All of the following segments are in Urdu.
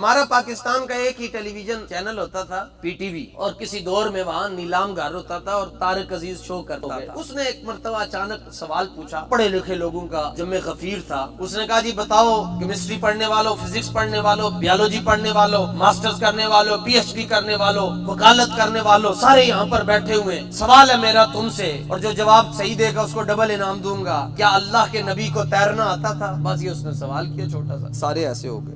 ہمارا پاکستان کا ایک ہی ٹیلی ویژن چینل ہوتا تھا پی ٹی وی، اور کسی دور میں وہاں نیلام گھر ہوتا تھا اور طارق عزیز شو کرتا تھا۔ اس نے ایک مرتبہ اچانک سوال پوچھا، پڑھے لکھے لوگوں کا جمع غفیر تھا۔ اس نے کہا جی بتاؤ، کیمسٹری پڑھنے والوں، فزکس پڑھنے والوں، بیولوجی پڑھنے والوں، ماسٹرز کرنے والوں، پی ایچ ڈی کرنے والوں، وکالت کرنے والوں، سارے یہاں پر بیٹھے ہوئے ہیں، سوال ہے میرا تم سے، اور جو جواب صحیح دے گا اس کو ڈبل انعام دوں گا، کیا اللہ کے نبی کو تیرنا آتا تھا؟ بس یہ اس نے سوال کیا چھوٹا سا، سارے ایسے ہو گئے۔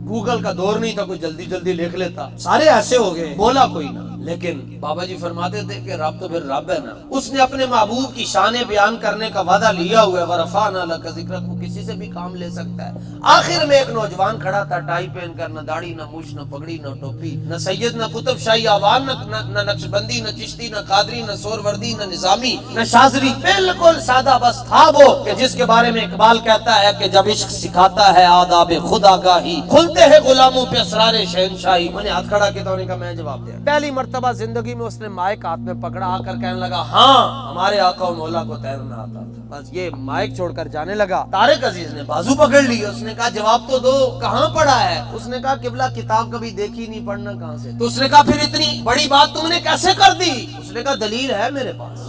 گوگل کا دور نہیں تھا کوئی جلدی جلدی لکھ لیتا، سارے ایسے ہو گئے، بولا کوئی نہ۔ لیکن بابا جی فرماتے تھے کہ رب تو پھر رب ہے نا، اس نے اپنے محبوب کی شان بیان کرنے کا وعدہ لیا ہوا ہے، ورفعنا لک ذکرک، وہ کسی سے بھی کام لے سکتا ہے۔ آخر میں ایک نوجوان کھڑا تھا، ٹائی پہن کر، نہ داڑھی نہ مونچھ نہ پگڑی نہ ٹوپی، نہ سید نہ قطب شاہی آوان، نہ نقشبندی نہ چشتی نہ قادری نہ سوروردی نہ نظامی نہ شاذلی، بالکل سادہ بس تھا وہ، کہ جس کے بارے میں اقبال کہتا ہے کہ جب عشق سکھاتا ہے آداب خدا گاہی، کھلتے ہیں غلاموں پہ اسرار شہنشاہی۔ میں نے ہاتھ کھڑا کیا تو نے کہا میں جواب دیا۔ پہلی مرتبہ زندگی میں اس نے مائک ہاتھ میں پکڑا، آ کر کہنے لگا ہاں ہمارے آقا و مولا کو تیرنا آتا تھا۔ بس یہ مائک چھوڑ کر جانے لگا۔ طارق عزیز نے بازو پکڑ لی، اس نے کہا جواب تو دو، کہاں پڑھا ہے؟ اس نے کہا قبلہ کتاب کبھی دیکھی نہیں، پڑھنا کہاں سے؟ تو اس نے کہا پھر اتنی بڑی بات تم نے کیسے کر دی؟ اس نے کہا دلیل ہے میرے پاس،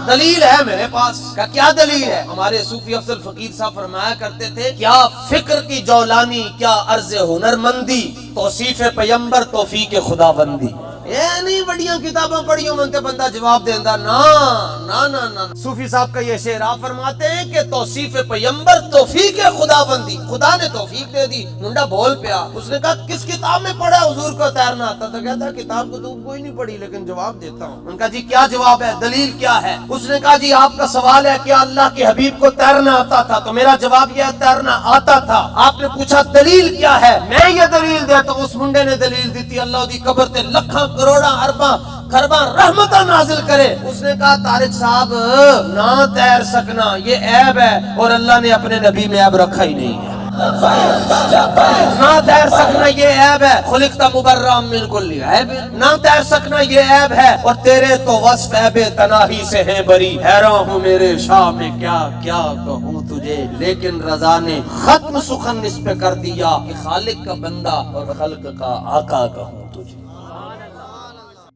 دلیل ہے میرے پاس۔ کیا دلیل ہے؟ ہمارے صوفی افضل فقیر صاحب فرمایا کرتے تھے، کیا فکر کی جولانی، کیا عرض ہنرمندی، توصیف پیمبر توفیق خداوندی۔ یہ نہیں بڑیاں کتاباں پڑھیوں منتے بندہ جواب دیندہ، نا نا نا نا۔ صوفی صاحب کا یہ شعر آپ فرماتے ہیں کہ توصیف پیمبر توفیق خداوندی، خدا نے توفیق دے دی، منڈا بول پیا۔ اس نے کہا کس کتاب میں پڑھا حضور کو تیرنا آتا تھا؟ کہتا کتاب کو تو کوئی نہیں پڑھی لیکن جواب دیتا ہوں۔ ان کا جی کیا جواب ہے، دلیل کیا ہے؟ اس نے کہا جی آپ کا سوال ہے کہ اللہ کے حبیب کو تیرنا آتا تھا، تو میرا جواب یہ ہے تیرنا آتا تھا۔ آپ نے پوچھا دلیل کیا ہے؟ میں یہ دلیل دیتا ہوں۔ اس منڈے نے دلیل دی تھی، اللہ دی قبر تے لکھاں کروڑاں ارباں خرباں رحمتاں نازل کرے۔ اس نے کہا طارق صاحب نہ تیر سکنا یہ عیب ہے، اور اللہ نے اپنے نبی میں عیب رکھا ہی نہیں ہے۔ نہ تیر سکنا یہ عیب ہے، خلقت مبرأ من کل عیب، نہ تیر سکنا یہ عیب ہے، اور تیرے تو وصف عیب تناہی سے ہیں بری۔ حیران ہوں میرے شاہ میں کیا کیا کہوں تجھے، لیکن رضا نے ختم سخن اس پہ کر دیا کہ خالق کا بندہ اور خلق کا آقا کہوں تجھے۔